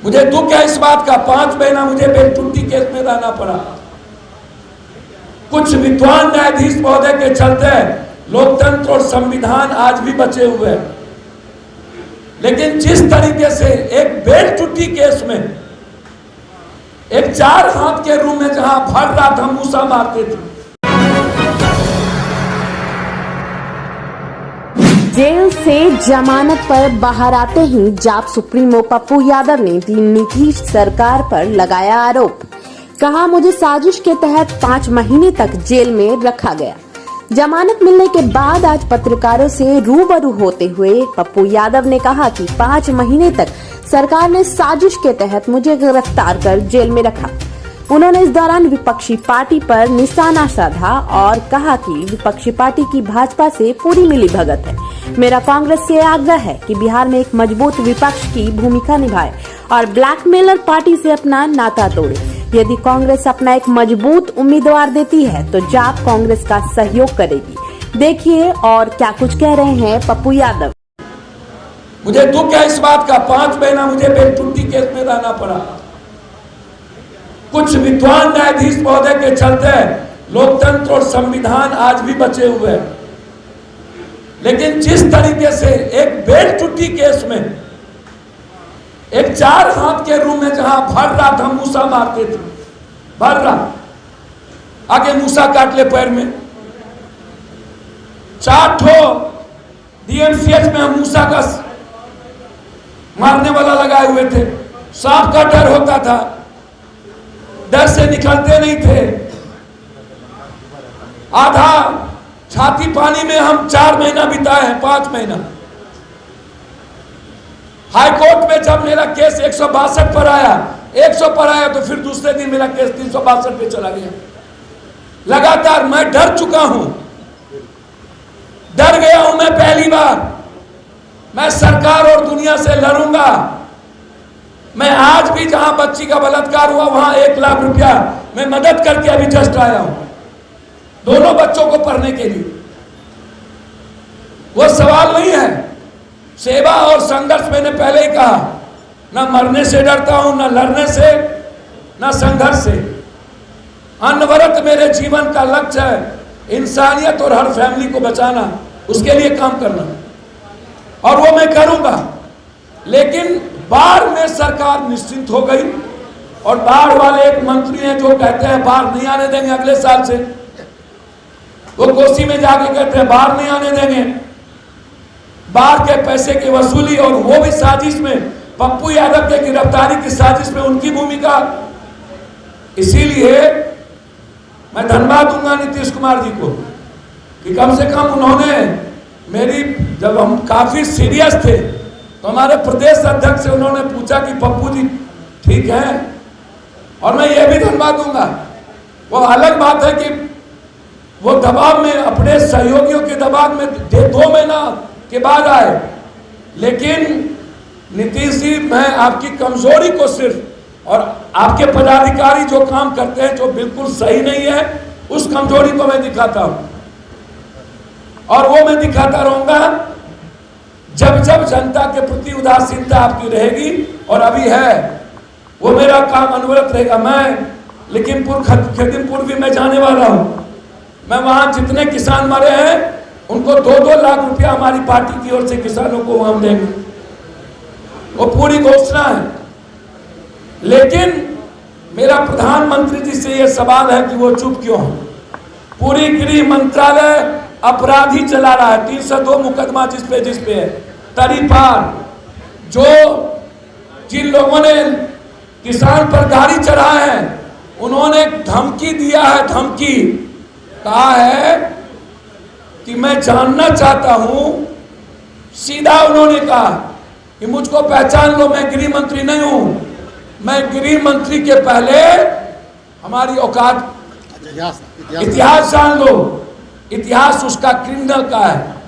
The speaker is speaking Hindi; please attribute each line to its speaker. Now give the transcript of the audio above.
Speaker 1: मुझे दुख है इस बात का, 5 महीना मुझे बेलटुंडी केस में रहना पड़ा। कुछ विद्वान न्यायाधीश महोदय के चलते लोकतंत्र और संविधान आज भी बचे हुए हैं। लेकिन जिस तरीके से एक बेलटुंडी केस में एक 4 हाथ के रूम में जहां भर रात हम मूसा मारते थे।
Speaker 2: जेल से जमानत पर बाहर आते ही जाप सुप्रीमो पप्पू यादव ने नीतीश सरकार पर लगाया आरोप। कहा, मुझे साजिश के तहत 5 महीने तक जेल में रखा गया। जमानत मिलने के बाद आज पत्रकारों से रूबरू होते हुए पप्पू यादव ने कहा कि 5 महीने तक सरकार ने साजिश के तहत मुझे गिरफ्तार कर जेल में रखा। उन्होंने इस दौरान विपक्षी पार्टी पर निशाना साधा और कहा कि विपक्षी पार्टी की भाजपा से पूरी मिलीभगत है। मेरा कांग्रेस से आग्रह है कि बिहार में एक मजबूत विपक्ष की भूमिका निभाए और ब्लैकमेलर पार्टी से अपना नाता तोड़े। यदि कांग्रेस अपना एक मजबूत उम्मीदवार देती है तो जाप कांग्रेस का सहयोग करेगी। देखिए और क्या कुछ कह रहे हैं पप्पू यादव।
Speaker 1: मुझे दुख है इस बात का, 5 महीना मुझे बेलटुंडी केस में रहना पड़ा। कुछ विद्वान न्यायाधीश महोदय के चलते लोकतंत्र और संविधान आज भी बचे हुए हैं। लेकिन जिस तरीके से एक बेलटुंडी केस में एक 4 हाथ के रूम में जहां भर रात हम मूसा मारते थे, भर रात आगे मूसा काट ले पैर में, 4 ठो डीएमसीएच में हम मूसा का मारने वाला लगाए हुए थे। सांप का डर होता था, डर से निकलते नहीं थे। आधा छाती पानी में हम 4 महीना बिताए हैं, 5 महीना। हाई कोर्ट में जब मेरा केस 162 पर आया, 100 पर आया तो फिर दूसरे दिन मेरा केस 362 पे चला गया। लगातार मैं डर चुका हूं, डर गया हूं मैं पहली बार। मैं सरकार और दुनिया से लड़ूंगा। मैं आज भी जहां बच्ची का बलात्कार हुआ वहां 1 लाख रुपया मैं मदद करके अभी जस्ट आया हूं, दोनों बच्चों को पढ़ने के लिए। वो सवाल नहीं है। सेवा और संघर्ष मैंने पहले ही कहा, ना मरने से डरता हूं, ना लड़ने से, ना संघर्ष से। अनवरत मेरे जीवन का लक्ष्य है इंसानियत और हर फैमिली को बचाना, उसके लिए काम करना, और वो मैं करूंगा। लेकिन बाढ़ में सरकार निश्चिंत हो गई और बाढ़ वाले एक मंत्री हैं जो कहते हैं बाढ़ नहीं आने देंगे अगले साल से। वो कोसी में जाके कहते हैं बाढ़ नहीं आने देंगे। बाढ़ के पैसे की वसूली और वो भी साजिश में, पप्पू यादव के गिरफ्तारी की साजिश में उनकी भूमिका। इसीलिए मैं धन्यवाद दूंगा नीतीश कुमार जी को कि कम से कम उन्होंने मेरी, जब हम काफी सीरियस थे तो हमारे प्रदेश अध्यक्ष से उन्होंने पूछा कि पप्पू जी ठीक है। और मैं ये भी धन्यवाद दूंगा, वो अलग बात है कि वो दबाव में, अपने सहयोगियों के दबाव में 2 महीना के बाद आए। लेकिन नीतीश जी, मैं आपकी कमजोरी को सिर्फ, और आपके पदाधिकारी जो काम करते हैं जो बिल्कुल सही नहीं है, उस कमजोरी को मैं दिखाता हूं और वो मैं दिखाता रहूंगा जब जब जनता के प्रति उदासीनता आपकी रहेगी, और अभी है, वो मेरा काम अनवरत रहेगा। मैं लखीमपुर खदिमपुर भी मैं जाने वाला हूं। मैं वहां जितने किसान मरे हैं उनको 2-2 लाख रुपया हमारी पार्टी की ओर से किसानों को हम देंगे, वो पूरी घोषणा है। लेकिन मेरा प्रधानमंत्री जी से यह सवाल है कि वो चुप क्यों है। पूरी गृह मंत्रालय अपराधी चला रहा है, 302 मुकदमा जिस पे है। तरीपार जो जिन लोगों ने किसान पर गाड़ी चढ़ा है, उन्होंने धमकी दिया है, धमकी कहा है कि मैं जानना चाहता हूं। सीधा उन्होंने कहा कि मुझको पहचान लो, मैं गृह मंत्री नहीं हूं। मैं गृह मंत्री के पहले हमारी औकात, इतिहास जान लो। इतिहास उसका क्रिमिनल का है।